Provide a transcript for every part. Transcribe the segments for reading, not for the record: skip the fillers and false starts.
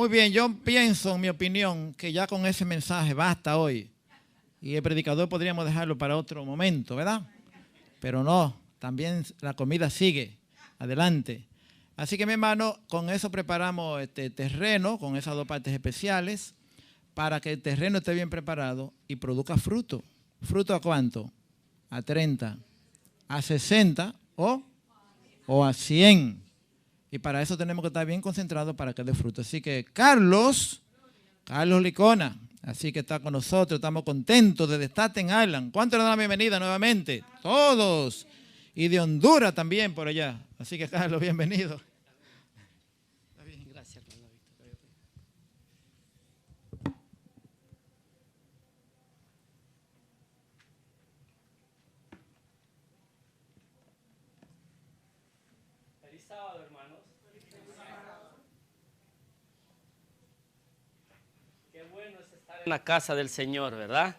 Muy bien, yo pienso, en mi opinión, que ya con ese mensaje basta hoy. Y el predicador podríamos dejarlo para otro momento, ¿verdad? Pero no, también la comida sigue adelante. Así que, mi hermano, con eso preparamos este terreno, con esas dos partes especiales, para que el terreno esté bien preparado y produzca fruto. ¿Fruto a cuánto? A 30, a 60 o a 100. Y para eso tenemos que estar bien concentrados para que dé fruto. Así que Carlos Licona, así que está con nosotros, estamos contentos de Staten Island. ¿Cuánto le dan la bienvenida nuevamente? Todos. Y de Honduras también por allá. Así que Carlos, bienvenido. Está bien, gracias, hermano Víctor. Feliz sábado, hermanos. Qué bueno es estar en la casa del Señor, ¿verdad?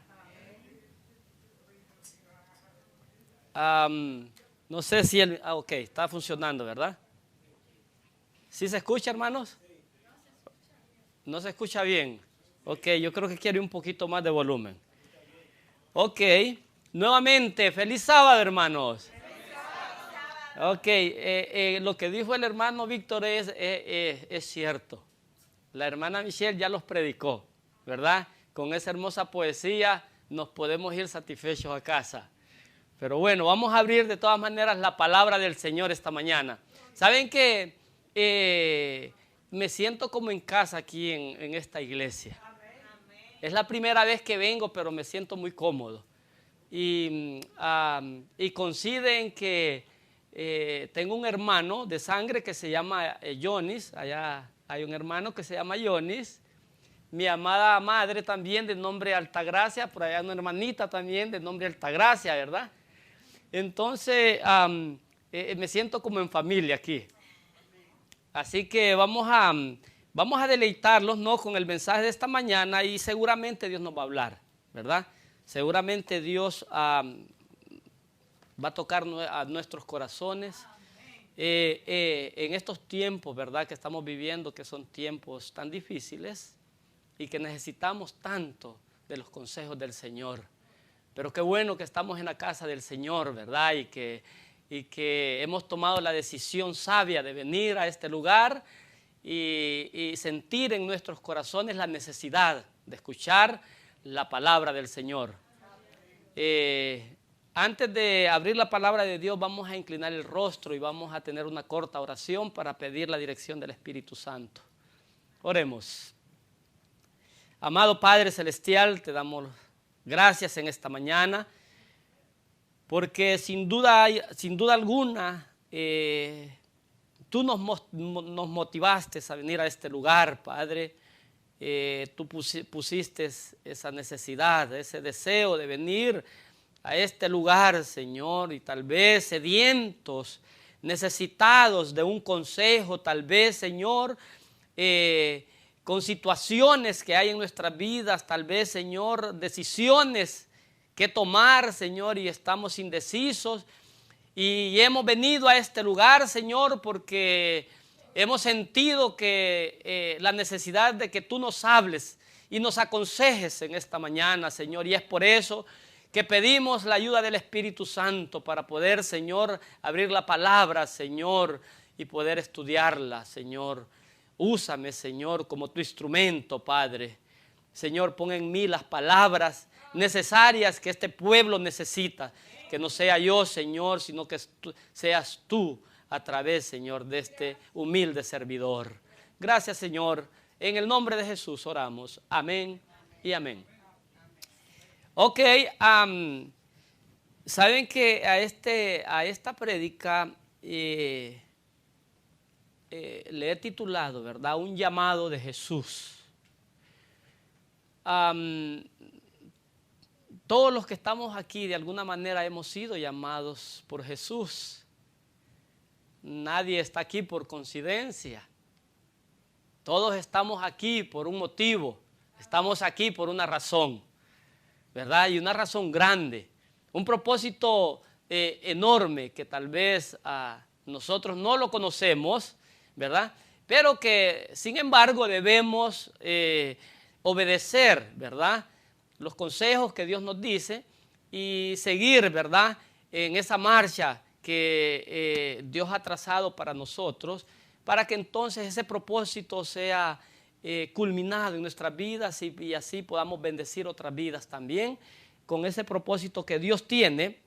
No sé si ok, está funcionando, ¿verdad? ¿Sí se escucha, hermanos? ¿No se escucha bien? Ok, yo creo que quiere un poquito más de volumen. Ok, nuevamente, feliz sábado, hermanos. Ok, lo que dijo el hermano Víctor es cierto. La hermana Michelle ya los predicó, ¿verdad? Con esa hermosa poesía nos podemos ir satisfechos a casa. Pero bueno, vamos a abrir de todas maneras la palabra del Señor esta mañana. ¿Saben qué? Me siento como en casa aquí en esta iglesia. Es la primera vez que vengo, pero me siento muy cómodo. Y coincide en que tengo un hermano de sangre que se llama Yonis. Allá hay un hermano que se llama Yonis. Mi amada madre también de nombre Altagracia. Por allá una hermanita también de nombre Altagracia, ¿verdad? Entonces me siento como en familia aquí. Así que vamos a deleitarlos, ¿no?, con el mensaje de esta mañana y seguramente Dios nos va a hablar, ¿verdad? Seguramente Dios va a tocar a nuestros corazones en estos tiempos, ¿verdad?, que estamos viviendo, que son tiempos tan difíciles y que necesitamos tanto de los consejos del Señor. Pero qué bueno que estamos en la casa del Señor, ¿verdad? Y que hemos tomado la decisión sabia de venir a este lugar y sentir en nuestros corazones la necesidad de escuchar la palabra del Señor. Antes de abrir la palabra de Dios, vamos a inclinar el rostro y vamos a tener una corta oración para pedir la dirección del Espíritu Santo. Oremos. Amado Padre Celestial, te damos gracias en esta mañana, porque sin duda alguna tú nos motivaste a venir a este lugar, Padre. Tú pusiste esa necesidad, ese deseo de venir a este lugar, Señor, y tal vez sedientos, necesitados de un consejo, tal vez, Señor, con situaciones que hay en nuestras vidas, tal vez, Señor, decisiones que tomar, Señor, y estamos indecisos. Y hemos venido a este lugar, Señor, porque hemos sentido que la necesidad de que tú nos hables y nos aconsejes en esta mañana, Señor. Y es por eso que pedimos la ayuda del Espíritu Santo para poder, Señor, abrir la palabra, Señor, y poder estudiarla, Señor. Úsame, Señor, como tu instrumento, Padre. Señor, pon en mí las palabras necesarias que este pueblo necesita. Que no sea yo, Señor, sino que seas tú a través, Señor, de este humilde servidor. Gracias, Señor. En el nombre de Jesús oramos. Amén y amén. Ok, saben que a esta prédica le he titulado, ¿verdad?, un llamado de Jesús. Todos los que estamos aquí de alguna manera hemos sido llamados por Jesús. Nadie está aquí por coincidencia. Todos estamos aquí por un motivo. Estamos aquí por una razón, ¿verdad? Y una razón grande. Un propósito enorme que tal vez nosotros no lo conocemos, ¿verdad? pero que sin embargo debemos obedecer, ¿verdad?, los consejos que Dios nos dice y seguir, ¿verdad?, en esa marcha que Dios ha trazado para nosotros, para que entonces ese propósito sea culminado en nuestras vidas y así podamos bendecir otras vidas también con ese propósito que Dios tiene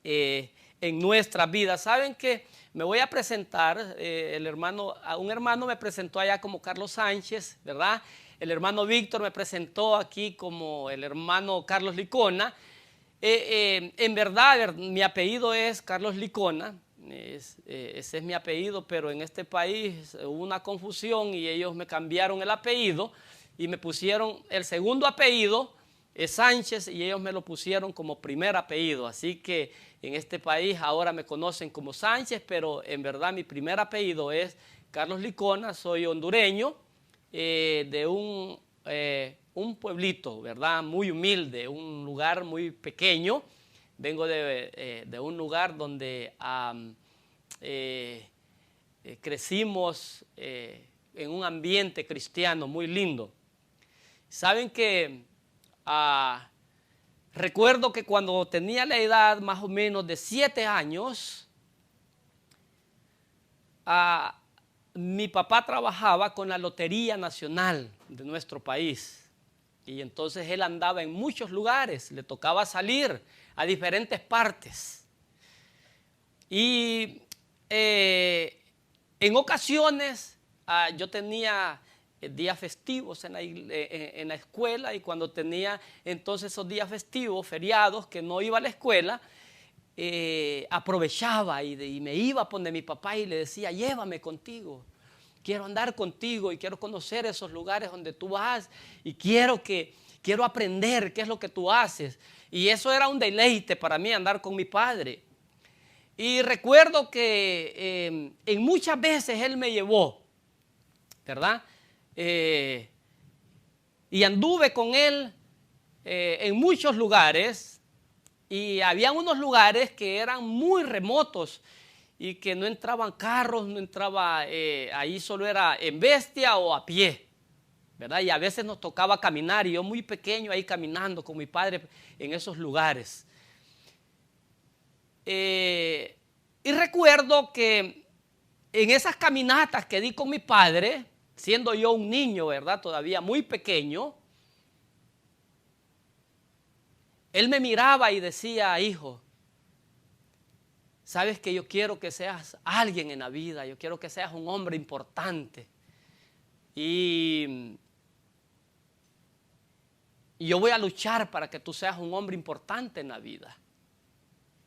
en nuestras vidas. Saben que me voy a presentar, un hermano me presentó allá como Carlos Sánchez, ¿verdad? El hermano Víctor me presentó aquí como el hermano Carlos Licona. En verdad, mi apellido es Carlos Licona, ese es mi apellido, pero en este país hubo una confusión y ellos me cambiaron el apellido y me pusieron el segundo apellido, Sánchez, y ellos me lo pusieron como primer apellido. Así que en este país ahora me conocen como Sánchez, pero en verdad mi primer apellido es Carlos Licona. Soy hondureño, de un pueblito, ¿verdad?, muy humilde, un lugar muy pequeño. Vengo de un lugar donde crecimos en un ambiente cristiano muy lindo. Saben que recuerdo que cuando tenía la edad más o menos de 7 años, mi papá trabajaba con la Lotería Nacional de nuestro país. Y entonces él andaba en muchos lugares, le tocaba salir a diferentes partes. Y en ocasiones yo tenía días festivos en la escuela, y cuando tenía entonces esos días festivos, feriados, que no iba a la escuela, aprovechaba y me iba a donde mi papá y le decía: llévame contigo. Quiero andar contigo y quiero conocer esos lugares donde tú vas y quiero aprender qué es lo que tú haces. Y eso era un deleite para mí, andar con mi padre. Y recuerdo que en muchas veces él me llevó, ¿verdad? Y anduve con él en muchos lugares, y había unos lugares que eran muy remotos y que no entraban carros, no entraba, ahí solo era en bestia o a pie, ¿verdad? Y a veces nos tocaba caminar, y yo muy pequeño ahí caminando con mi padre en esos lugares. Y recuerdo que en esas caminatas que di con mi padre, siendo yo un niño, ¿verdad?, todavía muy pequeño, él me miraba y decía: hijo, sabes que yo quiero que seas alguien en la vida, yo quiero que seas un hombre importante. Y yo voy a luchar para que tú seas un hombre importante en la vida.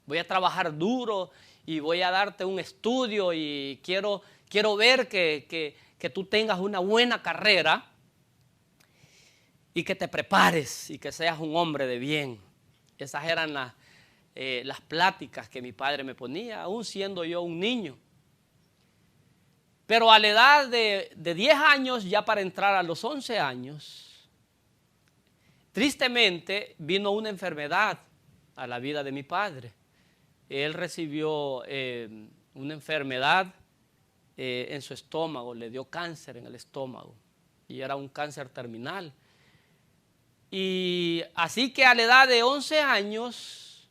Voy a trabajar duro y voy a darte un estudio, y quiero ver que tú tengas una buena carrera y que te prepares y que seas un hombre de bien. Esas eran las pláticas que mi padre me ponía, aún siendo yo un niño. Pero a la edad de 10 años, ya para entrar a los 11 años, tristemente vino una enfermedad a la vida de mi padre. Él recibió una enfermedad en su estómago, le dio cáncer en el estómago, y era un cáncer terminal. Y así que a la edad de 11 años,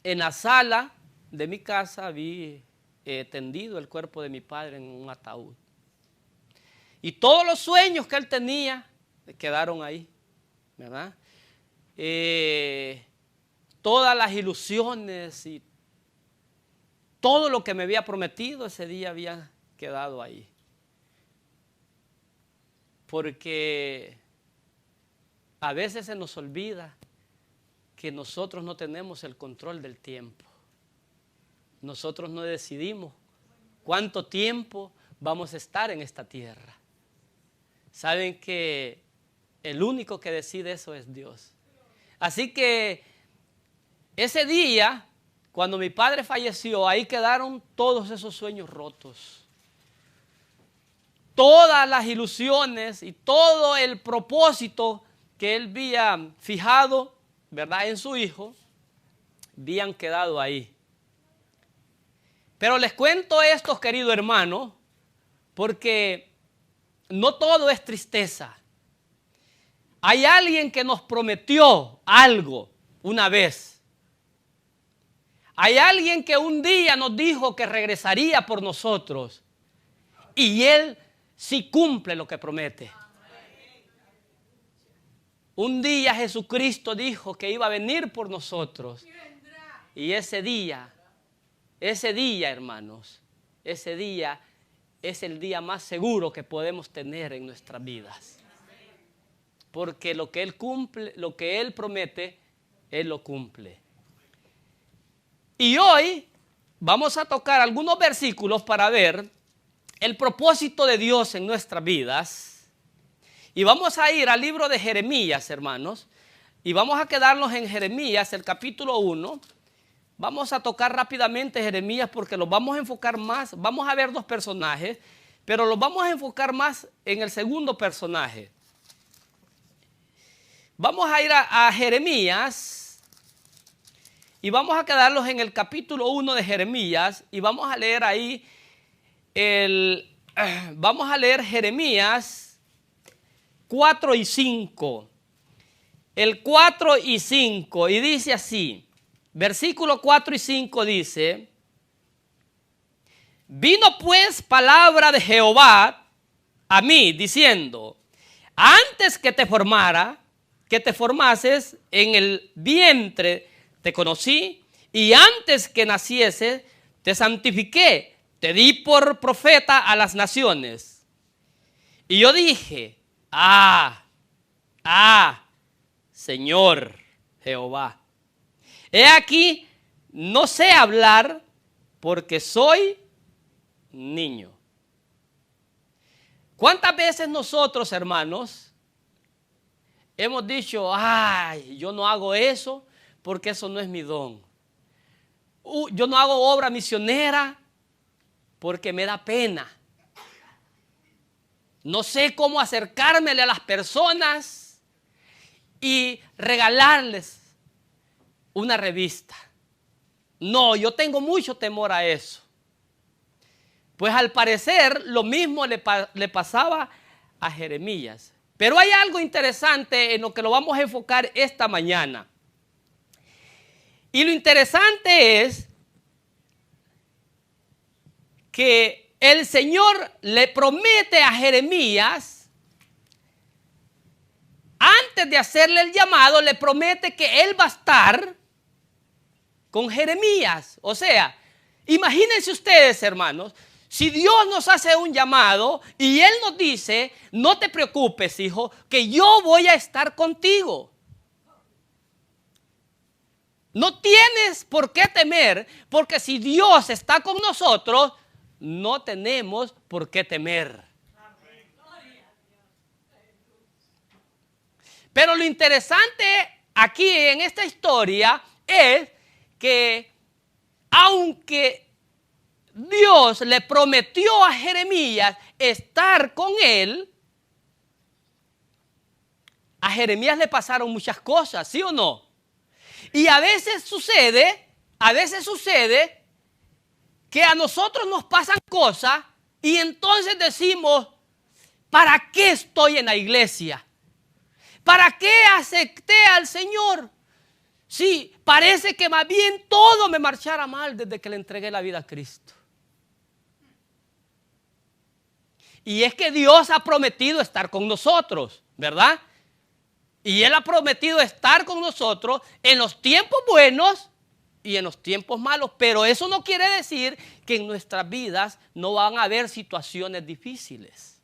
en la sala de mi casa vi tendido el cuerpo de mi padre en un ataúd. Y todos los sueños que él tenía quedaron ahí, ¿verdad? Todas las ilusiones y todo lo que me había prometido ese día había quedado ahí. Porque a veces se nos olvida que nosotros no tenemos el control del tiempo. Nosotros no decidimos cuánto tiempo vamos a estar en esta tierra. Saben que el único que decide eso es Dios. Así que ese día, cuando mi padre falleció, ahí quedaron todos esos sueños rotos. Todas las ilusiones y todo el propósito que él había fijado, ¿verdad?, en su hijo, habían quedado ahí. Pero les cuento esto, querido hermano, porque no todo es tristeza. Hay alguien que nos prometió algo una vez. Hay alguien que un día nos dijo que regresaría por nosotros. Y Él sí cumple lo que promete. Un día Jesucristo dijo que iba a venir por nosotros. Y ese día, hermanos, ese día es el día más seguro que podemos tener en nuestras vidas. Porque lo que Él cumple, lo que Él promete, Él lo cumple. Y hoy vamos a tocar algunos versículos para ver el propósito de Dios en nuestras vidas. Y vamos a ir al libro de Jeremías, hermanos. Y vamos a quedarnos en Jeremías, el capítulo 1. Vamos a tocar rápidamente Jeremías porque los vamos a enfocar más. Vamos a ver dos personajes, pero los vamos a enfocar más en el segundo personaje. Vamos a ir a Jeremías y vamos a quedarnos en el capítulo 1 de Jeremías y vamos a leer ahí vamos a leer Jeremías 4 y 5. El 4 y 5 y dice así, versículo 4 y 5 dice: vino pues palabra de Jehová a mí diciendo, antes que te formases en el vientre te conocí, y antes que nacieses te santifiqué, te di por profeta a las naciones. Y yo dije, Señor Jehová, he aquí, no sé hablar porque soy niño. ¿Cuántas veces nosotros, hermanos, hemos dicho, yo no hago eso porque eso no es mi don? Yo no hago obra misionera porque me da pena. No sé cómo acercármele a las personas y regalarles una revista. No, yo tengo mucho temor a eso. Pues al parecer lo mismo le pasaba a Jeremías. Pero hay algo interesante en lo que lo vamos a enfocar esta mañana. Y lo interesante es que el Señor le promete a Jeremías, antes de hacerle el llamado, le promete que Él va a estar con Jeremías. O sea, imagínense ustedes, hermanos, si Dios nos hace un llamado y Él nos dice, no te preocupes, hijo, que yo voy a estar contigo. No tienes por qué temer, porque si Dios está con nosotros, no tenemos por qué temer. Pero lo interesante aquí en esta historia es que aunque Dios le prometió a Jeremías estar con él, a Jeremías le pasaron muchas cosas, ¿sí o no? Y a veces sucede que a nosotros nos pasan cosas y entonces decimos, ¿para qué estoy en la iglesia? ¿Para qué acepté al Señor? Sí, parece que más bien todo me marchara mal desde que le entregué la vida a Cristo. Y es que Dios ha prometido estar con nosotros, ¿verdad? Y Él ha prometido estar con nosotros en los tiempos buenos y en los tiempos malos. Pero eso no quiere decir que en nuestras vidas no van a haber situaciones difíciles.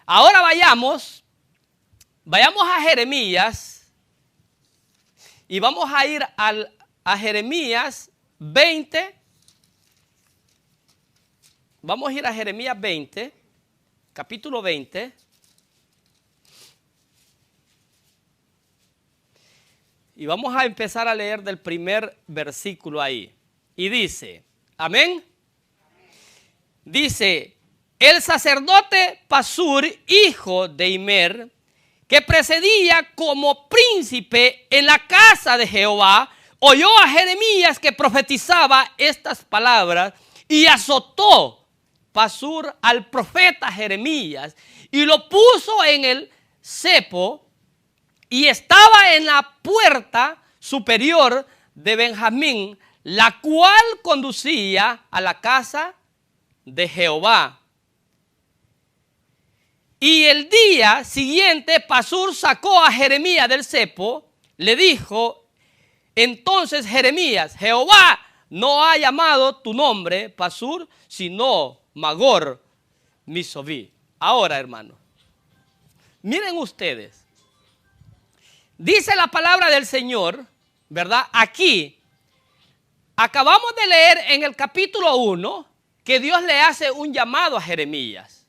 Ahora vayamos a Jeremías y vamos a ir a Jeremías 20. Vamos a ir a Jeremías 20, capítulo 20. Y vamos a empezar a leer del primer versículo ahí. Y dice, amén. Dice, el sacerdote Pasur, hijo de Immer, que precedía como príncipe en la casa de Jehová, oyó a Jeremías que profetizaba estas palabras y azotó Pasur al profeta Jeremías y lo puso en el cepo y estaba en la puerta superior de Benjamín, la cual conducía a la casa de Jehová. Y el día siguiente Pasur sacó a Jeremías del cepo, le dijo entonces Jeremías: Jehová no ha llamado tu nombre Pasur, sino Magor Misoví. Ahora, hermanos, miren ustedes, dice la palabra del Señor, ¿verdad? Aquí, acabamos de leer en el capítulo 1 que Dios le hace un llamado a Jeremías.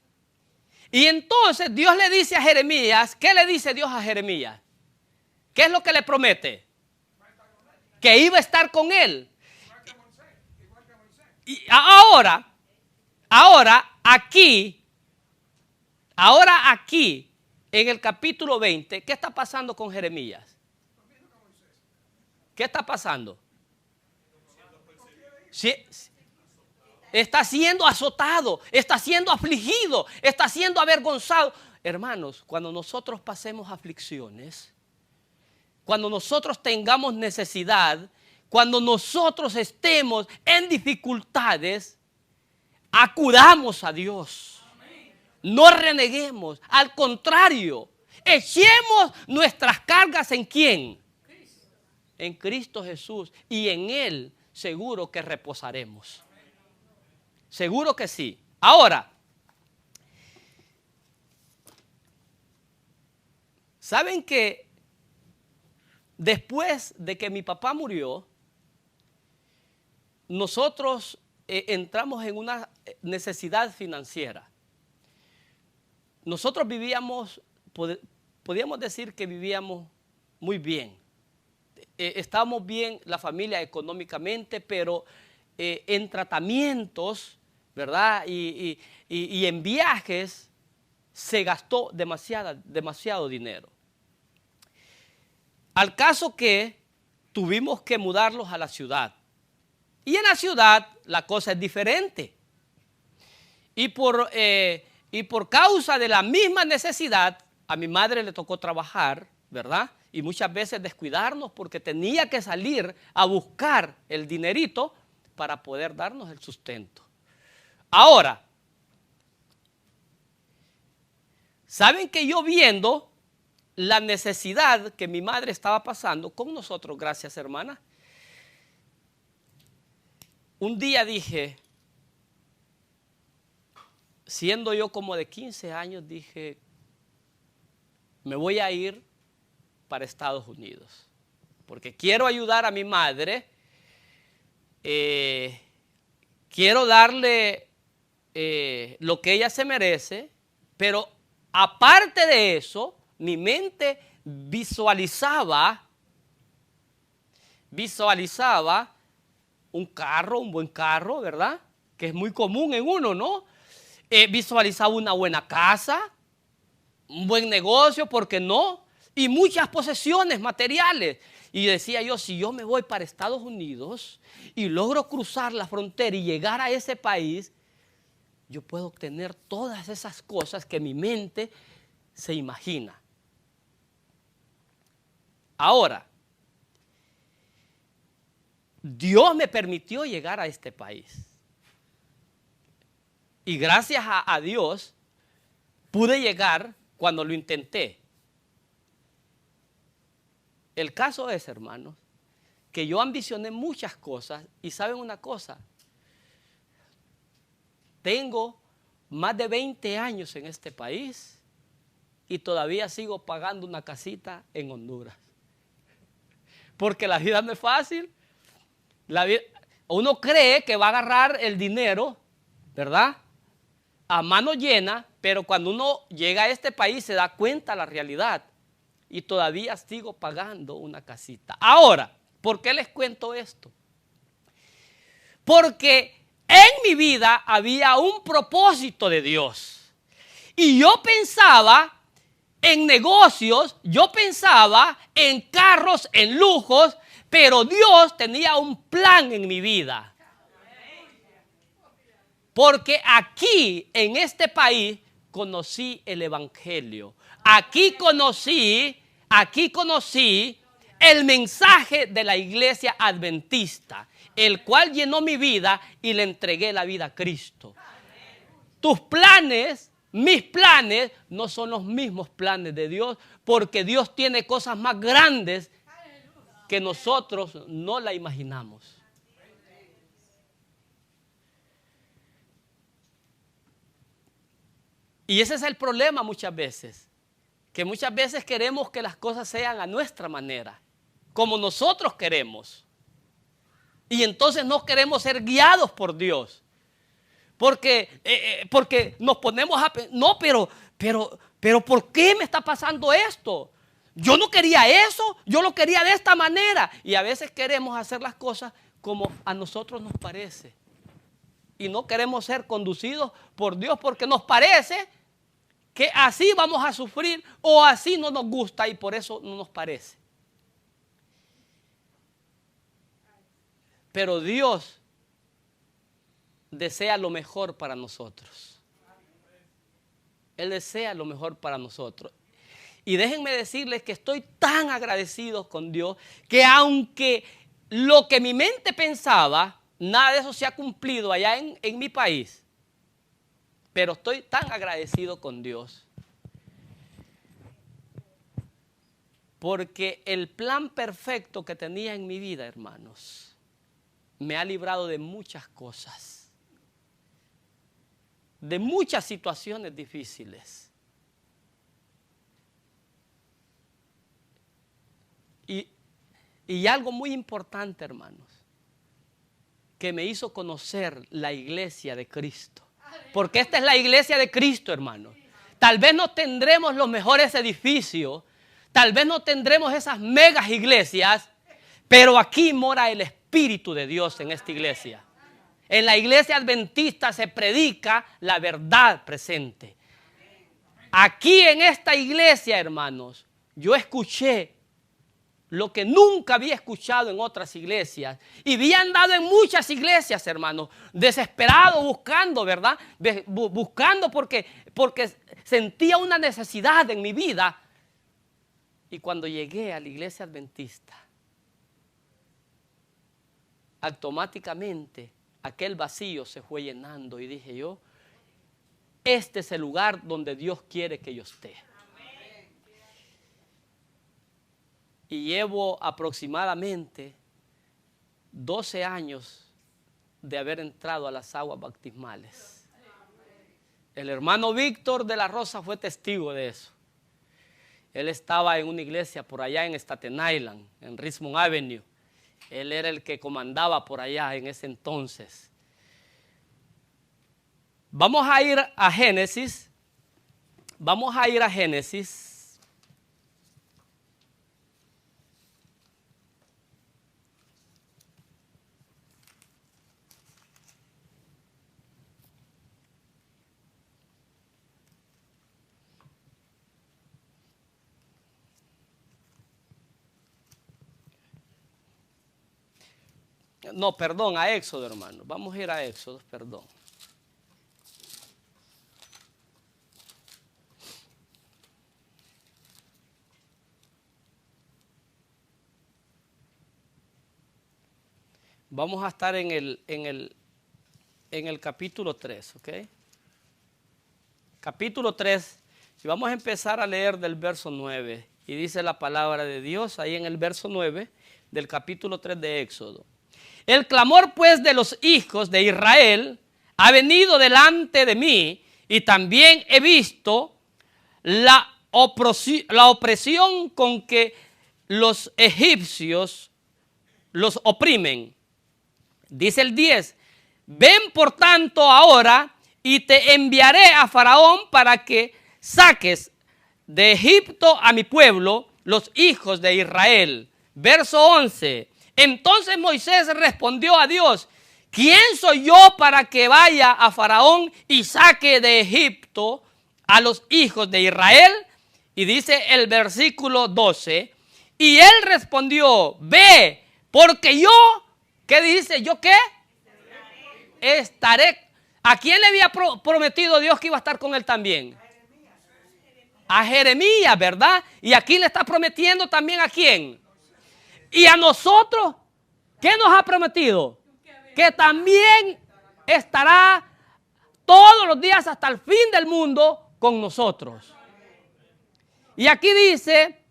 Y entonces Dios le dice a Jeremías, ¿qué le dice Dios a Jeremías? ¿Qué es lo que le promete? Que iba a estar con él. Y ahora aquí, en el capítulo 20, ¿qué está pasando con Jeremías? ¿Qué está pasando? Sí, está siendo azotado, está siendo afligido, está siendo avergonzado. Hermanos, cuando nosotros pasemos aflicciones, cuando nosotros tengamos necesidad, cuando nosotros estemos en dificultades, acudamos a Dios. No reneguemos, al contrario, echemos nuestras cargas ¿en quién? En Cristo Jesús, y en Él seguro que reposaremos. Seguro que sí. Ahora, ¿saben que después de que mi papá murió, nosotros entramos en una necesidad financiera? Nosotros vivíamos, podríamos decir que vivíamos muy bien. Estábamos bien la familia económicamente, pero en tratamientos, ¿verdad? Y en viajes se gastó demasiado dinero. Al caso que tuvimos que mudarlos a la ciudad. Y en la ciudad la cosa es diferente. Y por causa de la misma necesidad, a mi madre le tocó trabajar, ¿verdad? Y muchas veces descuidarnos porque tenía que salir a buscar el dinerito para poder darnos el sustento. Ahora, ¿saben que yo viendo la necesidad que mi madre estaba pasando con nosotros, gracias hermana? Un día dije, siendo yo como de 15 años, dije, me voy a ir para Estados Unidos, porque quiero ayudar a mi madre, quiero darle lo que ella se merece, pero aparte de eso, mi mente visualizaba un carro, un buen carro, ¿verdad? Que es muy común en uno, ¿no? Visualizaba una buena casa, un buen negocio, ¿por qué no? Y muchas posesiones materiales. Y decía yo, si yo me voy para Estados Unidos y logro cruzar la frontera y llegar a ese país, yo puedo obtener todas esas cosas que mi mente se imagina. Ahora, Dios me permitió llegar a este país. Y gracias a Dios pude llegar cuando lo intenté. El caso es, hermanos, que yo ambicioné muchas cosas y ¿saben una cosa? Tengo más de 20 años en este país y todavía sigo pagando una casita en Honduras. Porque la vida no es fácil. Uno cree que va a agarrar el dinero, ¿verdad?, a mano llena, pero cuando uno llega a este país se da cuenta de la realidad. Y todavía sigo pagando una casita. Ahora, ¿por qué les cuento esto? Porque en mi vida había un propósito de Dios. Y yo pensaba en negocios, yo pensaba en carros, en lujos, pero Dios tenía un plan en mi vida. Porque aquí, en este país, conocí el evangelio. Aquí conocí el mensaje de la iglesia adventista, el cual llenó mi vida y le entregué la vida a Cristo. Tus planes, mis planes, no son los mismos planes de Dios, porque Dios tiene cosas más grandes que nosotros no la imaginamos. Y ese es el problema muchas veces, que muchas veces queremos que las cosas sean a nuestra manera, como nosotros queremos. Y entonces no queremos ser guiados por Dios. Porque nos ponemos a pensar, no, pero ¿por qué me está pasando esto? Yo no quería eso, yo lo quería de esta manera. Y a veces queremos hacer las cosas como a nosotros nos parece. Y no queremos ser conducidos por Dios porque nos parece que así vamos a sufrir o así no nos gusta y por eso no nos parece. Pero Dios desea lo mejor para nosotros. Él desea lo mejor para nosotros. Y déjenme decirles que estoy tan agradecido con Dios que aunque lo que mi mente pensaba, nada de eso se ha cumplido allá en mi país. Pero estoy tan agradecido con Dios. Porque el plan perfecto que tenía en mi vida, hermanos, me ha librado de muchas cosas. De muchas situaciones difíciles. Y algo muy importante, hermanos, que me hizo conocer la iglesia de Cristo. Porque esta es la iglesia de Cristo, hermanos. Tal vez no tendremos los mejores edificios, tal vez no tendremos esas megas iglesias, pero aquí mora el Espíritu de Dios en esta iglesia. En la iglesia adventista se predica la verdad presente. Aquí en esta iglesia, hermanos, yo escuché lo que nunca había escuchado en otras iglesias. Y había andado en muchas iglesias, hermanos, desesperado, buscando, ¿verdad? Buscando porque sentía una necesidad en mi vida. Y cuando llegué a la iglesia adventista, automáticamente aquel vacío se fue llenando y dije yo, este es el lugar donde Dios quiere que yo esté. Y llevo aproximadamente 12 años de haber entrado a las aguas bautismales. El hermano Víctor de la Rosa fue testigo de eso. Él estaba en una iglesia por allá en Staten Island, en Richmond Avenue. Él era el que comandaba por allá en ese entonces. Vamos a ir a Génesis. Vamos a ir a Génesis. No, perdón, a Éxodo, hermano. Vamos a ir a Éxodo, perdón. Vamos a estar en el capítulo 3, ¿ok? Capítulo 3, y vamos a empezar a leer del verso 9. Y dice la palabra de Dios ahí en el verso 9 del capítulo 3 de Éxodo. El clamor pues de los hijos de Israel ha venido delante de mí y también he visto la opresión con que los egipcios los oprimen. Dice el 10, ven por tanto ahora y te enviaré a Faraón para que saques de Egipto a mi pueblo, los hijos de Israel. Verso 11. Entonces Moisés respondió a Dios, ¿quién soy yo para que vaya a Faraón y saque de Egipto a los hijos de Israel? Y dice el versículo 12, y él respondió, ve, porque yo, ¿qué dice? ¿Yo qué? Estaré. ¿A quién le había prometido Dios que iba a estar con él también? A Jeremías, ¿verdad? Y aquí le está prometiendo también ¿a quién? Y a nosotros, ¿qué nos ha prometido? Que también estará todos los días hasta el fin del mundo con nosotros. Y aquí dice,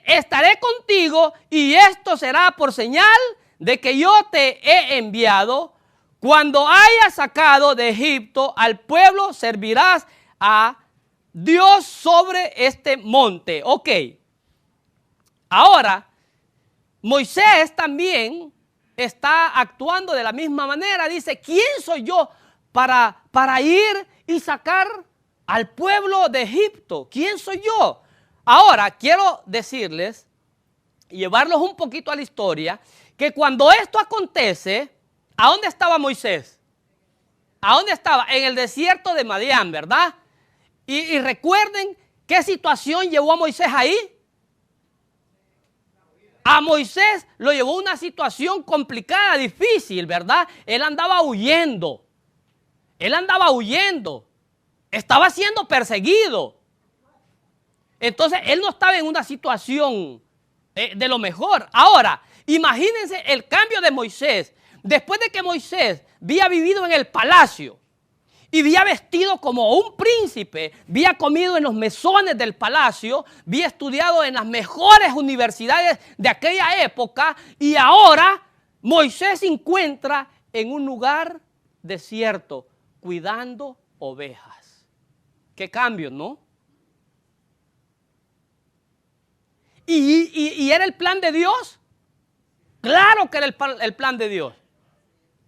estaré contigo y esto será por señal de que yo te he enviado. Cuando hayas sacado de Egipto al pueblo, servirás a Dios sobre este monte. Ok. Ahora, Moisés también está actuando de la misma manera. Dice, ¿quién soy yo para ir y sacar al pueblo de Egipto? ¿Quién soy yo? Ahora, quiero decirles y llevarlos un poquito a la historia, que cuando esto acontece, ¿a dónde estaba Moisés? ¿A dónde estaba? En el desierto de Madián, ¿verdad? Y recuerden qué situación llevó a Moisés ahí. A Moisés lo llevó a una situación complicada, difícil, ¿verdad? Él andaba huyendo. Estaba siendo perseguido. Entonces, él no estaba en una situación de lo mejor. Ahora, imagínense el cambio de Moisés. Después de que Moisés había vivido en el palacio y había vestido como un príncipe, había comido en los mesones del palacio, había estudiado en las mejores universidades de aquella época, y ahora Moisés se encuentra en un lugar desierto, cuidando ovejas. Qué cambio, ¿no? ¿Y era el plan de Dios? Claro que era el plan de Dios.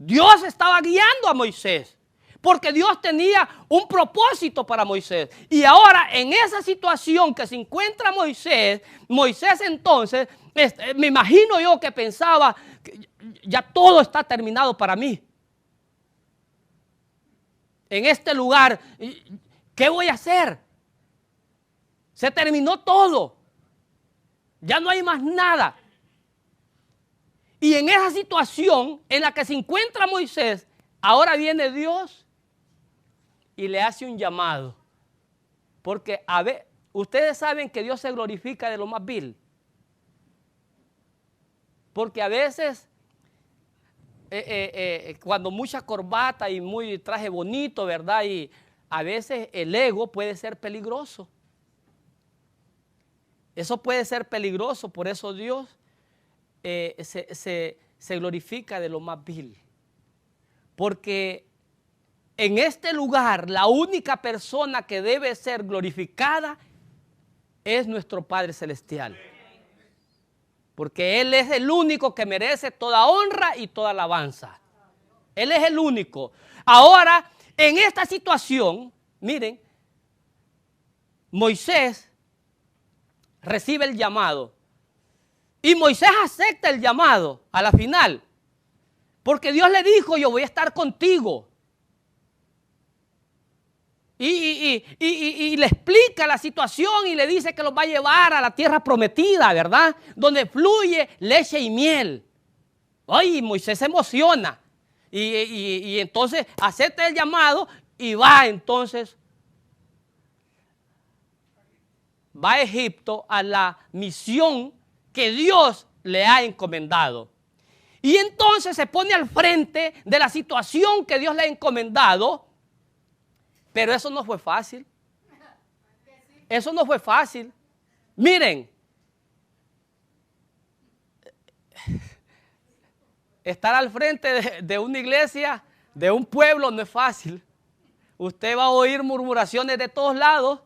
Dios estaba guiando a Moisés, porque Dios tenía un propósito para Moisés. Y ahora en esa situación que se encuentra Moisés entonces, me imagino yo que pensaba, que ya todo está terminado para mí. En este lugar, ¿qué voy a hacer? Se terminó todo. Ya no hay más nada. Y en esa situación en la que se encuentra Moisés, ahora viene Dios y le hace un llamado. Porque ustedes saben que Dios se glorifica de lo más vil. Porque a veces, cuando mucha corbata y muy traje bonito, ¿verdad? Y a veces el ego puede ser peligroso. Eso puede ser peligroso, por eso Dios se glorifica de lo más vil. Porque en este lugar la única persona que debe ser glorificada es nuestro Padre Celestial. Porque Él es el único que merece toda honra y toda alabanza. Él es el único. Ahora, en esta situación, miren, Moisés recibe el llamado. Y Moisés acepta el llamado a la final. Porque Dios le dijo, yo voy a estar contigo. Y le explica la situación y le dice que los va a llevar a la tierra prometida, ¿verdad? Donde fluye leche y miel. Ay, Moisés se emociona. Y entonces acepta el llamado y va entonces. Va a Egipto a la misión que Dios le ha encomendado. Y entonces se pone al frente de la situación que Dios le ha encomendado. Pero eso no fue fácil. Eso no fue fácil. Miren, estar al frente de una iglesia, de un pueblo, no es fácil. Usted va a oír murmuraciones de todos lados.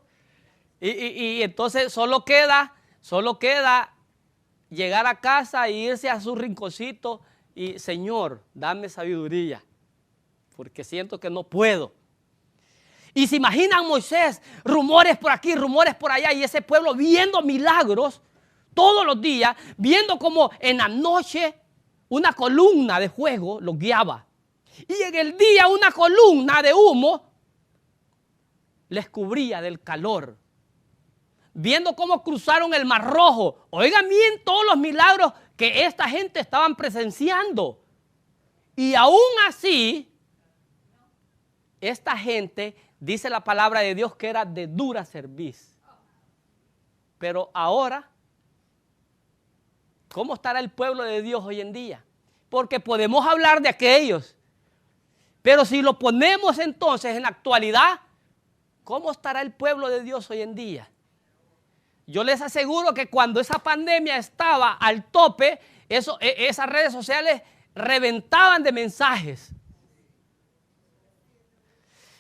Y entonces solo queda llegar a casa e irse a su rinconcito y, Señor, dame sabiduría, porque siento que no puedo. Y se imaginan Moisés, rumores por aquí, rumores por allá, y ese pueblo viendo milagros todos los días, viendo como en la noche una columna de fuego los guiaba. Y en el día una columna de humo les cubría del calor. Viendo cómo cruzaron el Mar Rojo. Oigan bien todos los milagros que esta gente estaban presenciando. Y aún así, esta gente, dice la palabra de Dios, que era de dura cerviz. Pero ahora, ¿cómo estará el pueblo de Dios hoy en día? Porque podemos hablar de aquellos, pero si lo ponemos entonces en la actualidad, ¿cómo estará el pueblo de Dios hoy en día? Yo les aseguro que cuando esa pandemia estaba al tope, esas redes sociales reventaban de mensajes.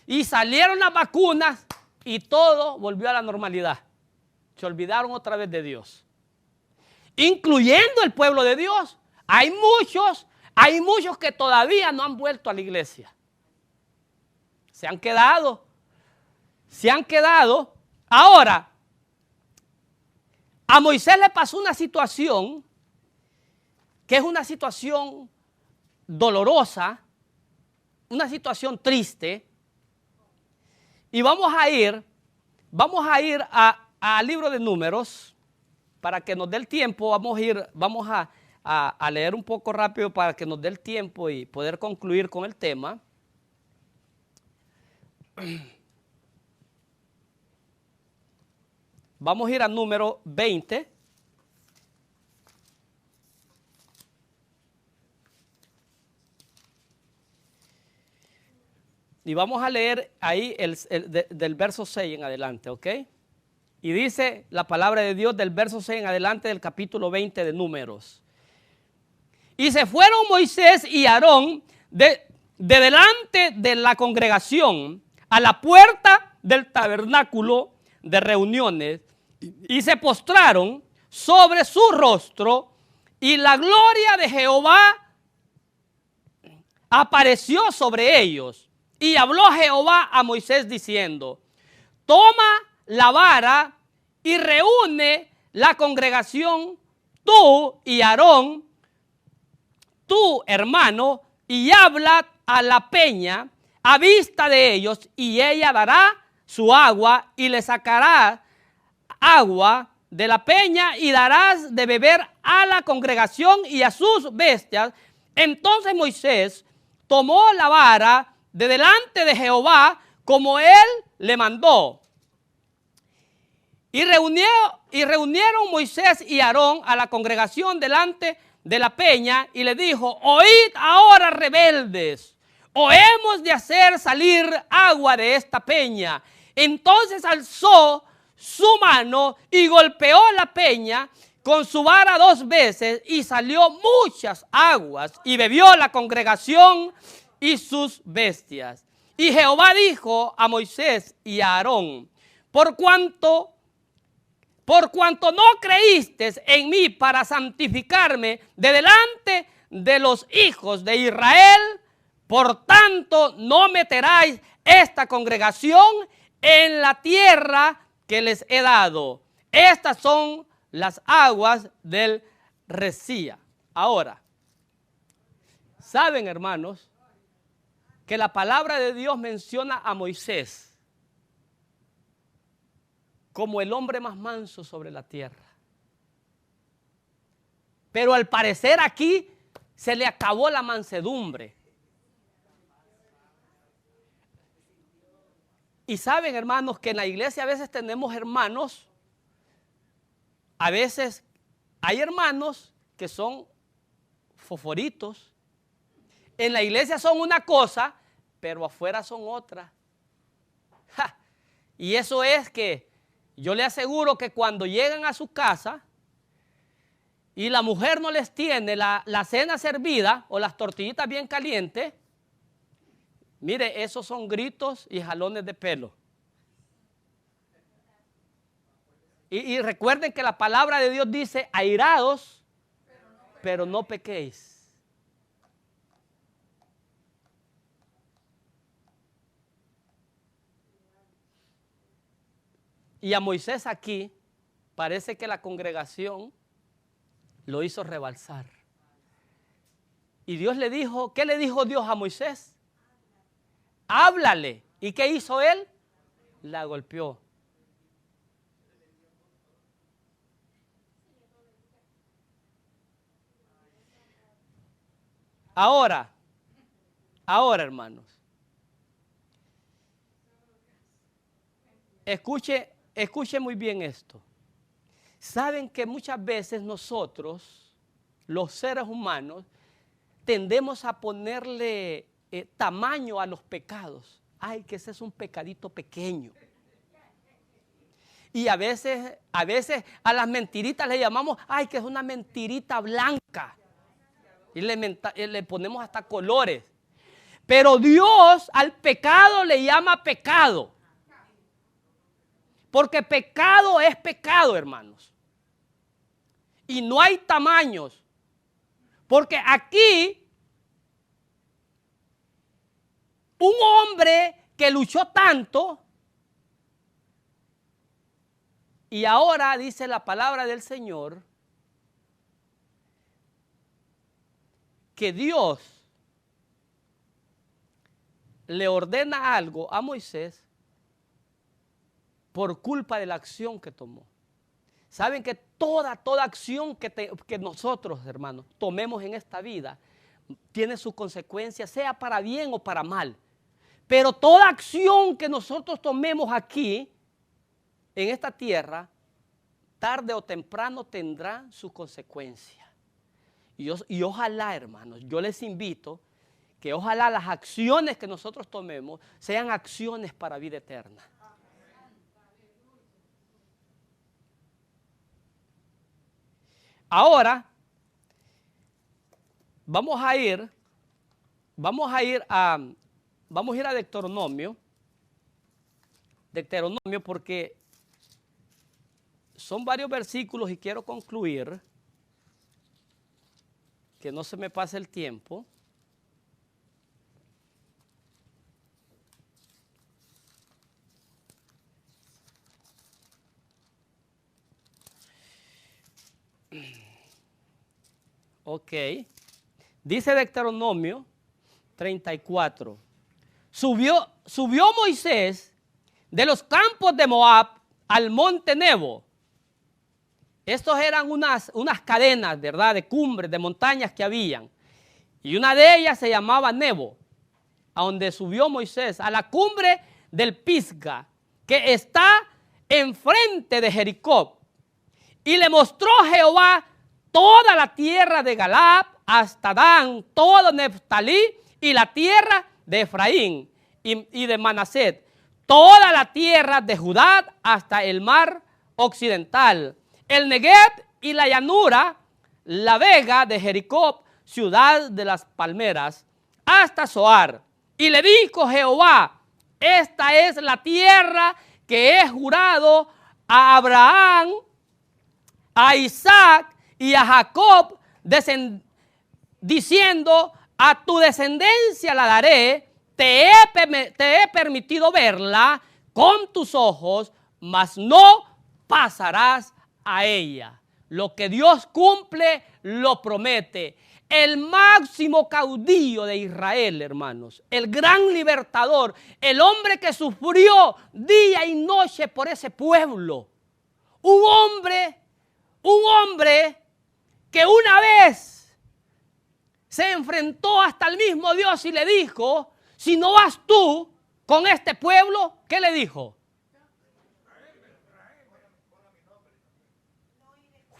Y salieron las vacunas y todo volvió a la normalidad. Se olvidaron otra vez de Dios. Incluyendo el pueblo de Dios. Hay muchos que todavía no han vuelto a la iglesia. Se han quedado. Ahora, a Moisés le pasó una situación que es una situación dolorosa, una situación triste. Y vamos a ir al libro de Números, para que nos dé el tiempo. Vamos a leer un poco rápido para que nos dé el tiempo y poder concluir con el tema. Vamos a ir al número 20. Y vamos a leer ahí del verso 6 en adelante, ¿ok? Y dice la palabra de Dios del verso 6 en adelante del capítulo 20 de Números. Y se fueron Moisés y Aarón de delante de la congregación a la puerta del tabernáculo de reuniones y se postraron sobre su rostro y la gloria de Jehová apareció sobre ellos. Y habló Jehová a Moisés diciendo: toma la vara y reúne la congregación, tú y Aarón, tu hermano, y habla a la peña a vista de ellos, y ella dará su agua y le sacará agua de la peña y darás de beber a la congregación y a sus bestias. Entonces Moisés tomó la vara de delante de Jehová como él le mandó. Y reunieron Moisés y Aarón a la congregación delante de la peña y le dijo: oíd ahora, rebeldes, ¿o hemos de hacer salir agua de esta peña? Entonces alzó su mano y golpeó la peña con su vara 2 veces y salió muchas aguas y bebió la congregación y sus bestias. Y Jehová dijo a Moisés y a Aarón: por cuanto no creísteis en mí para santificarme de delante de los hijos de Israel, por tanto no meteráis esta congregación en la tierra que les he dado. Estas son las aguas del Resía. Ahora, ¿saben, hermanos, que la palabra de Dios menciona a Moisés como el hombre más manso sobre la tierra? Pero al parecer aquí se le acabó la mansedumbre. Y saben, hermanos, que en la iglesia a veces tenemos hermanos, a veces hay hermanos que son fosforitos. En la iglesia son una cosa, pero afuera son otra. ¡Ja! Y eso es que yo le aseguro que cuando llegan a su casa y la mujer no les tiene la cena servida o las tortillitas bien calientes, mire, esos son gritos y jalones de pelo. Y recuerden que la palabra de Dios dice: airados, pero no pequéis. Y a Moisés aquí parece que la congregación lo hizo rebalsar. Y Dios le dijo, ¿qué le dijo Dios a Moisés? Háblale. ¿Y qué hizo él? La golpeó. Ahora, hermanos, escuche muy bien esto. Saben que muchas veces nosotros, los seres humanos, tendemos a ponerle tamaño a los pecados. Ay, que ese es un pecadito pequeño. Y a veces a las mentiritas le llamamos, ay, que es una mentirita blanca. Y le ponemos hasta colores. Pero Dios al pecado le llama pecado. Porque pecado es pecado, hermanos. Y no hay tamaños. Porque aquí, un hombre que luchó tanto, y ahora dice la palabra del Señor, que Dios le ordena algo a Moisés por culpa de la acción que tomó. Saben que toda acción que nosotros, hermanos, tomemos en esta vida tiene sus consecuencias, sea para bien o para mal. Pero toda acción que nosotros tomemos aquí, en esta tierra, tarde o temprano tendrá sus consecuencias. Y ojalá, hermanos, yo les invito que ojalá las acciones que nosotros tomemos sean acciones para vida eterna. Ahora, vamos a ir a Deuteronomio. Deuteronomio porque son varios versículos y quiero concluir, que no se me pase el tiempo. Ok. Dice Deuteronomio 34. Subió Moisés de los campos de Moab al monte Nebo. Estos eran unas cadenas, ¿verdad?, de cumbres, de montañas que habían. Y una de ellas se llamaba Nebo, a donde subió Moisés, a la cumbre del Pisga, que está enfrente de Jericó. Y le mostró Jehová toda la tierra de Galaad hasta Dan, todo Neftalí y la tierra de Efraín y de Manasés, toda la tierra de Judá hasta el mar occidental, el Negev y la llanura, la vega de Jericó, ciudad de las palmeras, hasta Zoar. Y le dijo Jehová, esta es la tierra que he jurado a Abraham, a Isaac y a Jacob, diciendo, a tu descendencia la daré, te he permitido verla con tus ojos, mas no pasarás a ella. Lo que Dios cumple, lo promete. El máximo caudillo de Israel, hermanos, el gran libertador, el hombre que sufrió día y noche por ese pueblo. Un hombre que una vez se enfrentó hasta el mismo Dios y le dijo, si no vas tú con este pueblo, ¿qué le dijo?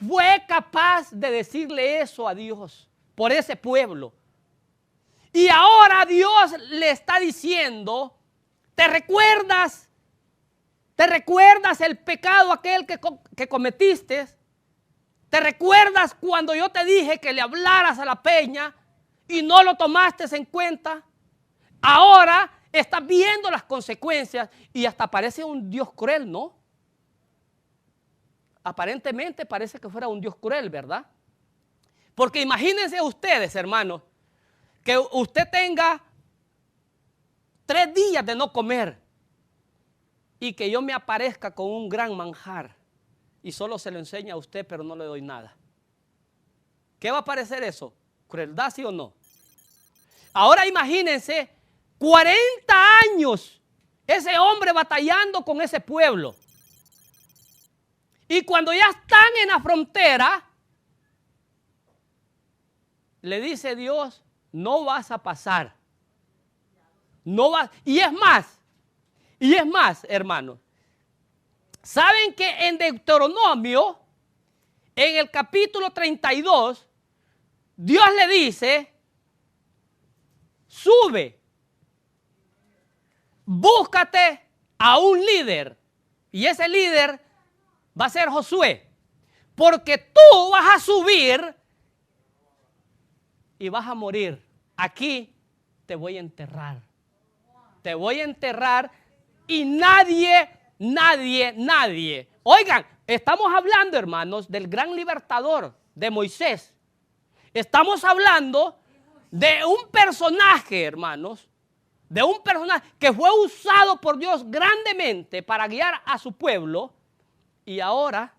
Fue capaz de decirle eso a Dios por ese pueblo. Y ahora Dios le está diciendo, ¿te recuerdas el pecado aquel que cometiste? ¿Te recuerdas cuando yo te dije que le hablaras a la peña y no lo tomaste en cuenta? Ahora estás viendo las consecuencias y hasta parece un Dios cruel, ¿no? Aparentemente parece que fuera un Dios cruel, ¿verdad? Porque imagínense ustedes, hermanos, que usted tenga 3 días de no comer y que yo me aparezca con un gran manjar y solo se lo enseña a usted, pero no le doy nada. ¿Qué va a parecer eso? ¿Crueldad, sí o no? Ahora imagínense 40 años ese hombre batallando con ese pueblo. Y cuando ya están en la frontera, le dice Dios, no vas a pasar. No vas. Y es más, hermanos, ¿Saben que en Deuteronomio, en el capítulo 32, Dios le dice, sube, búscate a un líder, y ese líder va a ser Josué, porque tú vas a subir y vas a morir. Aquí te voy a enterrar. Te voy a enterrar y nadie. Oigan, estamos hablando, hermanos, del gran libertador, de Moisés. Estamos hablando de un personaje, hermanos, de un personaje que fue usado por Dios grandemente para guiar a su pueblo y ahora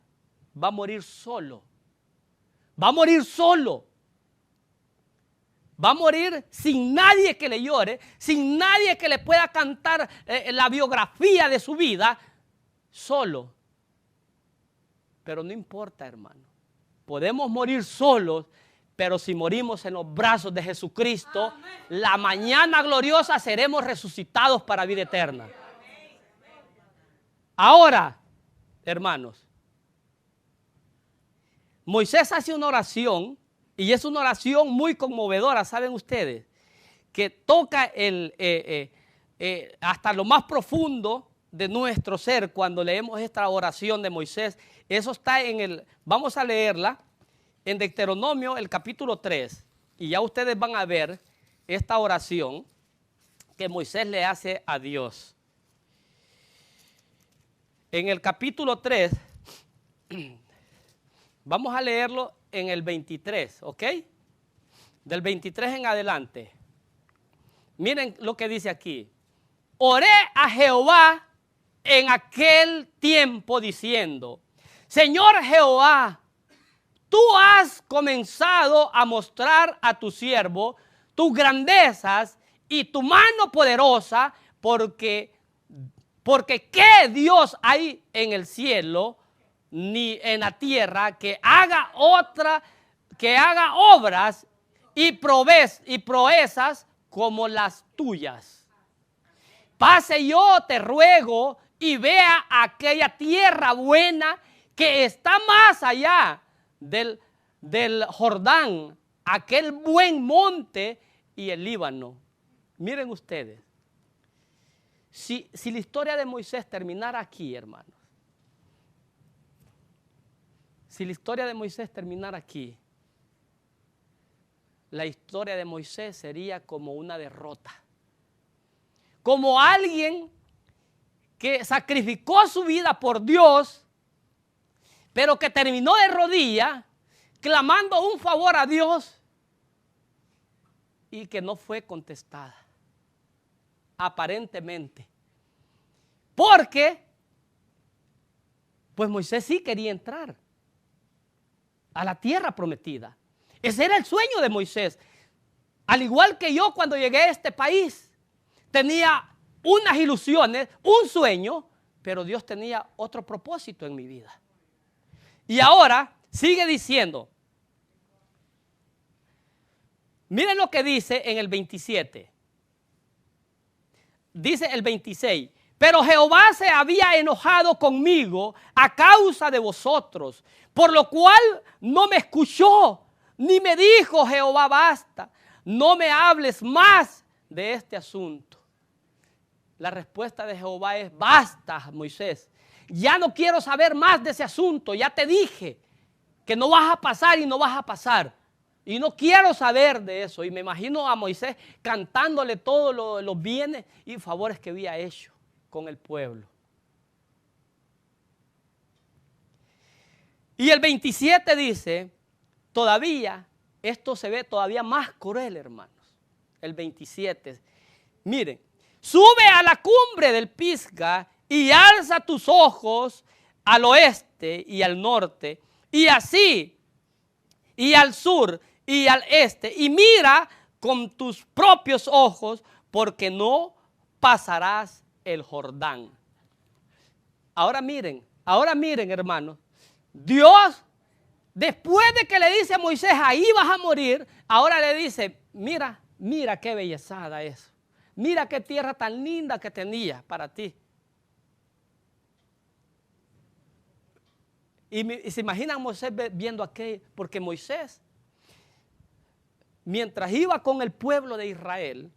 va a morir solo. Va a morir solo. Va a morir sin nadie que le llore, sin nadie que le pueda cantar la biografía de su vida, solo. Pero no importa, hermano. Podemos morir solos, pero si morimos en los brazos de Jesucristo, la mañana gloriosa seremos resucitados para vida eterna. Ahora, hermanos, Moisés hace una oración. Y es una oración muy conmovedora, ¿saben ustedes? Que toca hasta lo más profundo de nuestro ser cuando leemos esta oración de Moisés. Eso está vamos a leerla en Deuteronomio, el capítulo 3. Y ya ustedes van a ver esta oración que Moisés le hace a Dios. En el capítulo 3, vamos a leerlo en el 23, ¿ok? Del 23 en adelante. Miren lo que dice aquí. Oré a Jehová en aquel tiempo diciendo, Señor Jehová, tú has comenzado a mostrar a tu siervo tus grandezas y tu mano poderosa, porque ¿qué Dios hay en el cielo ni en la tierra que haga obras y proezas como las tuyas? Pase yo, te ruego, y vea aquella tierra buena que está más allá del Jordán, aquel buen monte y el Líbano. Miren ustedes, si la historia de Moisés terminara aquí, hermanos, si la historia de Moisés terminara aquí, la historia de Moisés sería como una derrota. Como alguien que sacrificó su vida por Dios, pero que terminó de rodillas, clamando un favor a Dios y que no fue contestada, aparentemente. Porque, pues Moisés sí quería entrar a la tierra prometida. Ese era el sueño de Moisés. Al igual que yo cuando llegué a este país, tenía unas ilusiones, un sueño, pero Dios tenía otro propósito en mi vida. Y ahora sigue diciendo, miren lo que dice en el 27. Dice el 26. Pero Jehová se había enojado conmigo a causa de vosotros, por lo cual no me escuchó, ni me dijo Jehová, basta, no me hables más de este asunto. La respuesta de Jehová es, basta, Moisés, ya no quiero saber más de ese asunto, ya te dije que no vas a pasar y no vas a pasar. Y no quiero saber de eso. Y me imagino a Moisés cantándole todos los bienes y favores que había hecho con el pueblo. Y el 27 dice, todavía, esto se ve todavía más cruel, hermanos. El 27, miren, sube a la cumbre del Pisga y alza tus ojos al oeste y al norte, y así, y al sur y al este, y mira con tus propios ojos, porque no pasarás el Jordán. Ahora miren, hermanos, Dios, después de que le dice a Moisés, ahí vas a morir, ahora le dice, mira qué bellezada eso. Mira qué tierra tan linda que tenía para ti. Y se imaginan Moisés viendo aquello, porque Moisés, mientras iba con el pueblo de Israel,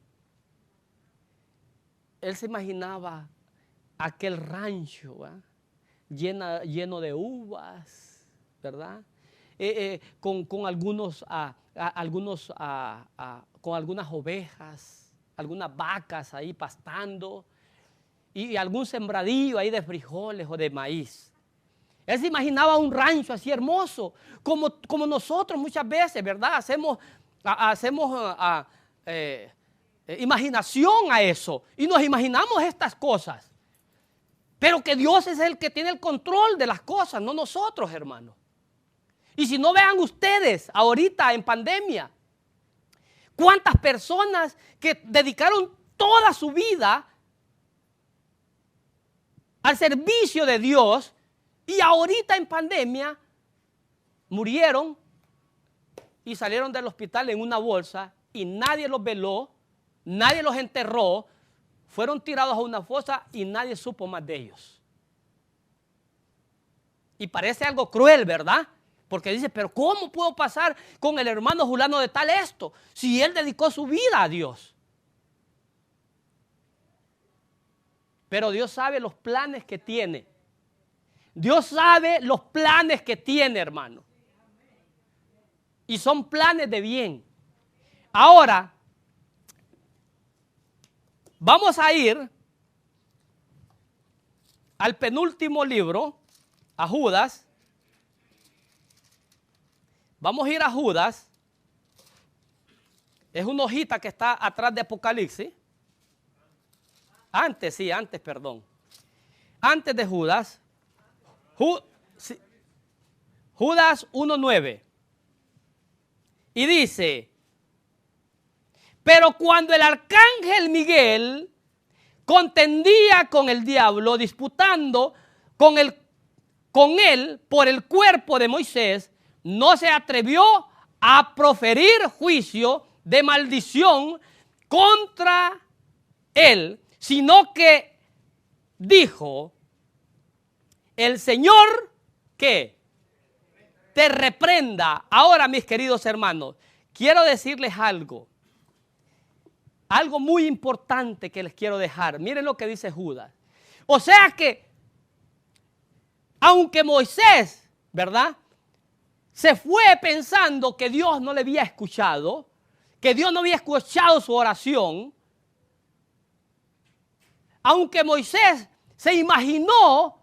él se imaginaba aquel rancho, lleno de uvas, ¿verdad? Con algunas ovejas, algunas vacas ahí pastando y algún sembradillo ahí de frijoles o de maíz. Él se imaginaba un rancho así hermoso, como nosotros muchas veces, ¿verdad? Hacemos imaginación a eso y nos imaginamos estas cosas. Pero que Dios es el que tiene el control de las cosas, no nosotros, hermanos. Y si no, vean ustedes ahorita en pandemia, cuántas personas que dedicaron toda su vida al servicio de Dios y ahorita en pandemia murieron y salieron del hospital en una bolsa y nadie los veló, nadie los enterró, fueron tirados a una fosa y nadie supo más de ellos. Y parece algo cruel, ¿verdad? Porque dice, pero ¿cómo puedo pasar con el hermano fulano de tal esto? Si él dedicó su vida a Dios. Pero Dios sabe los planes que tiene. Dios sabe los planes que tiene, hermano. Y son planes de bien. Ahora, vamos a ir al penúltimo libro, a Judas. Vamos a ir a Judas. Es una hojita que está atrás de Apocalipsis. Antes de Judas. Judas 1:9. Y dice, pero cuando el arcángel Miguel contendía con el diablo, disputando con él por el cuerpo de Moisés, no se atrevió a proferir juicio de maldición contra él, sino que dijo, el Señor, ¿qué? Te reprenda. Ahora, mis queridos hermanos, quiero decirles algo muy importante que les quiero dejar. Miren lo que dice Judas. O sea que, aunque Moisés, ¿verdad?, se fue pensando que Dios no le había escuchado, que Dios no había escuchado su oración, aunque Moisés se imaginó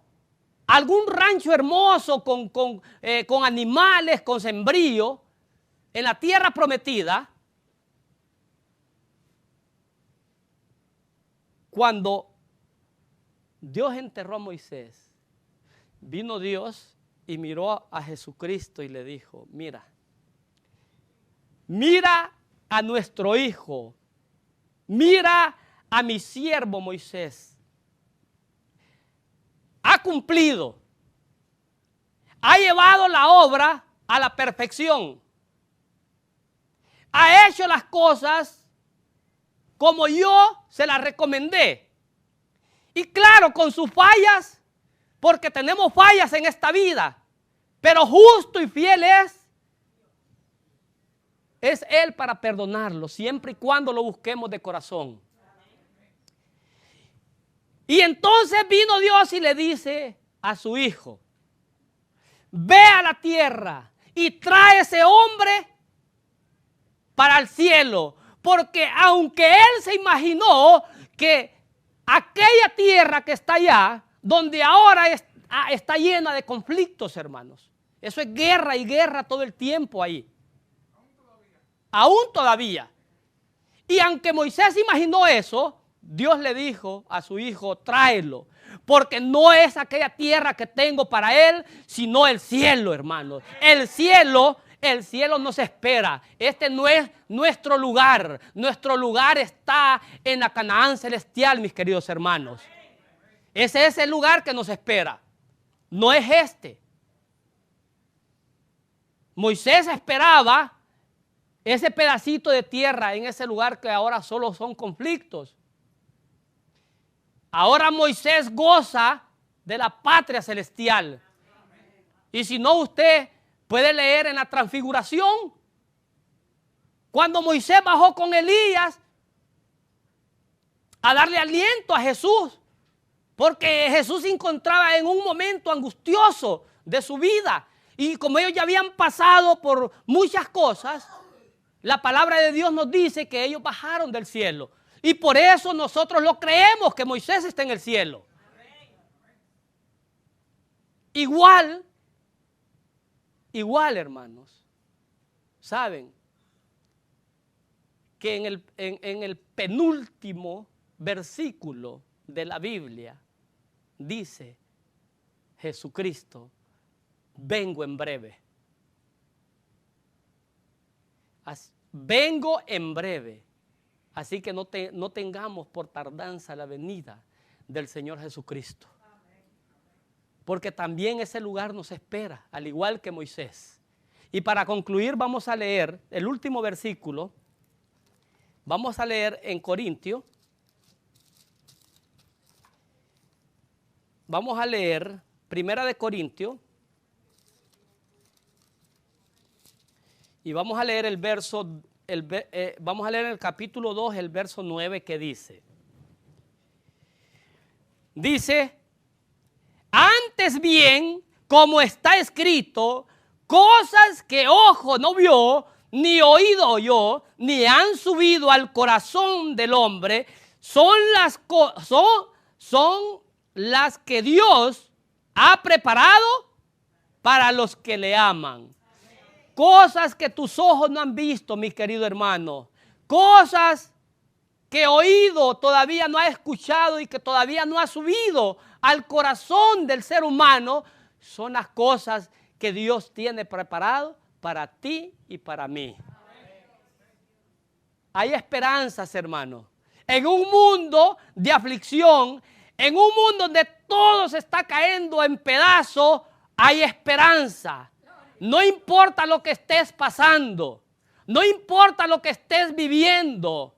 algún rancho hermoso con animales, con sembrío, en la tierra prometida, cuando Dios enterró a Moisés, vino Dios y miró a Jesucristo y le dijo, mira a nuestro hijo, mira a mi siervo Moisés. Ha cumplido, ha llevado la obra a la perfección, ha hecho las cosas como yo se las recomendé. Y claro, con sus fallas, porque tenemos fallas en esta vida, pero justo y fiel es Él para perdonarlo, siempre y cuando lo busquemos de corazón. Y entonces vino Dios y le dice a su hijo, ve a la tierra y trae ese hombre para el cielo, porque aunque él se imaginó que aquella tierra que está allá, donde ahora está llena de conflictos, hermanos. Eso es guerra y guerra todo el tiempo ahí. Aún todavía. Y aunque Moisés imaginó eso, Dios le dijo a su hijo, tráelo. Porque no es aquella tierra que tengo para él, sino el cielo, hermanos. El cielo nos espera. Este no es nuestro lugar. Nuestro lugar está en la Canaán celestial, mis queridos hermanos. Ese es el lugar que nos espera. No es este. Moisés esperaba ese pedacito de tierra en ese lugar que ahora solo son conflictos. Ahora Moisés goza de la patria celestial. Y si no, usted puede leer en la Transfiguración, cuando Moisés bajó con Elías a darle aliento a Jesús, porque Jesús se encontraba en un momento angustioso de su vida. Y como ellos ya habían pasado por muchas cosas, la palabra de Dios nos dice que ellos bajaron del cielo. Y por eso nosotros lo creemos, que Moisés está en el cielo. Igual, hermanos, saben que en el penúltimo versículo de la Biblia dice Jesucristo: vengo en breve. Vengo en breve. Así que no tengamos por tardanza la venida del Señor Jesucristo. Porque también ese lugar nos espera, al igual que Moisés. Y para concluir vamos a leer el último versículo. Vamos a leer en Corintios. Vamos a leer Primera de Corintios. Y vamos a leer vamos a leer el capítulo 2, el verso 9, que dice: antes bien, como está escrito, cosas que ojo no vio, ni oído oyó, ni han subido al corazón del hombre, son las que Dios ha preparado para los que le aman. Cosas que tus ojos no han visto, mi querido hermano. Cosas que oído todavía no ha escuchado y que todavía no ha subido al corazón del ser humano, son las cosas que Dios tiene preparado para ti y para mí. Hay esperanzas, hermano. En un mundo de aflicción, en un mundo donde todo se está cayendo en pedazos, hay esperanza. No importa lo que estés pasando, no importa lo que estés viviendo.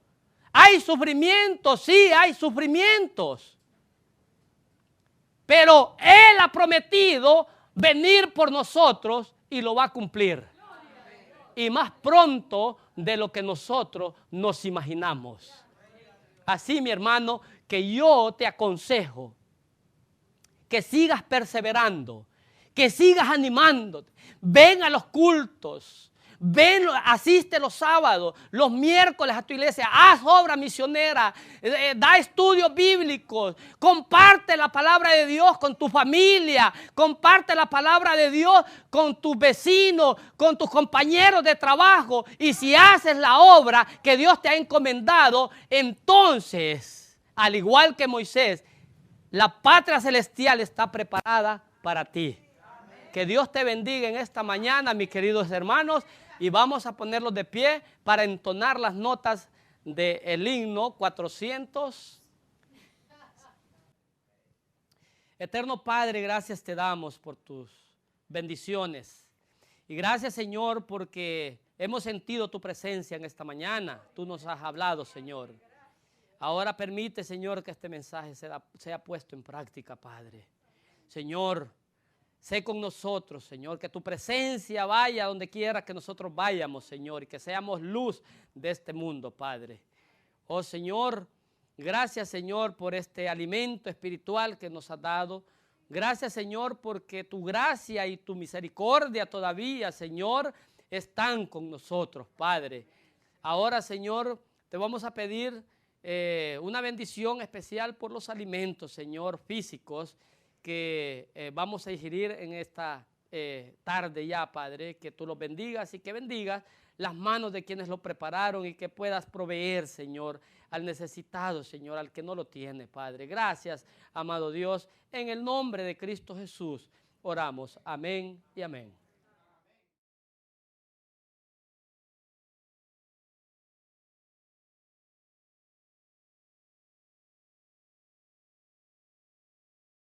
Hay sufrimientos, sí, hay sufrimientos. Pero Él ha prometido venir por nosotros y lo va a cumplir. Y más pronto de lo que nosotros nos imaginamos. Así, mi hermano, que yo te aconsejo que sigas perseverando, que sigas animándote. Ven a los cultos, ven, asiste los sábados, los miércoles a tu iglesia, haz obra misionera, da estudios bíblicos, comparte la palabra de Dios con tu familia, comparte la palabra de Dios con tus vecinos, con tus compañeros de trabajo. Y si haces la obra que Dios te ha encomendado, entonces, al igual que Moisés, la patria celestial está preparada para ti. Que Dios te bendiga en esta mañana, mis queridos hermanos, y vamos a ponerlos de pie para entonar las notas del himno 400. Eterno Padre, gracias te damos por tus bendiciones. Y gracias, Señor, porque hemos sentido tu presencia en esta mañana. Tú nos has hablado, Señor. Ahora permite, Señor, que este mensaje sea puesto en práctica, Padre. Señor, sé con nosotros, Señor, que tu presencia vaya donde quiera que nosotros vayamos, Señor, y que seamos luz de este mundo, Padre. Oh, Señor, gracias, Señor, por este alimento espiritual que nos has dado. Gracias, Señor, porque tu gracia y tu misericordia todavía, Señor, están con nosotros, Padre. Ahora, Señor, te vamos a pedir una bendición especial por los alimentos, Señor, físicos, que vamos a ingerir en esta tarde ya, Padre, que tú los bendigas y que bendigas las manos de quienes lo prepararon y que puedas proveer, Señor, al necesitado, Señor, al que no lo tiene, Padre. Gracias, amado Dios, en el nombre de Cristo Jesús oramos. Amén y amén.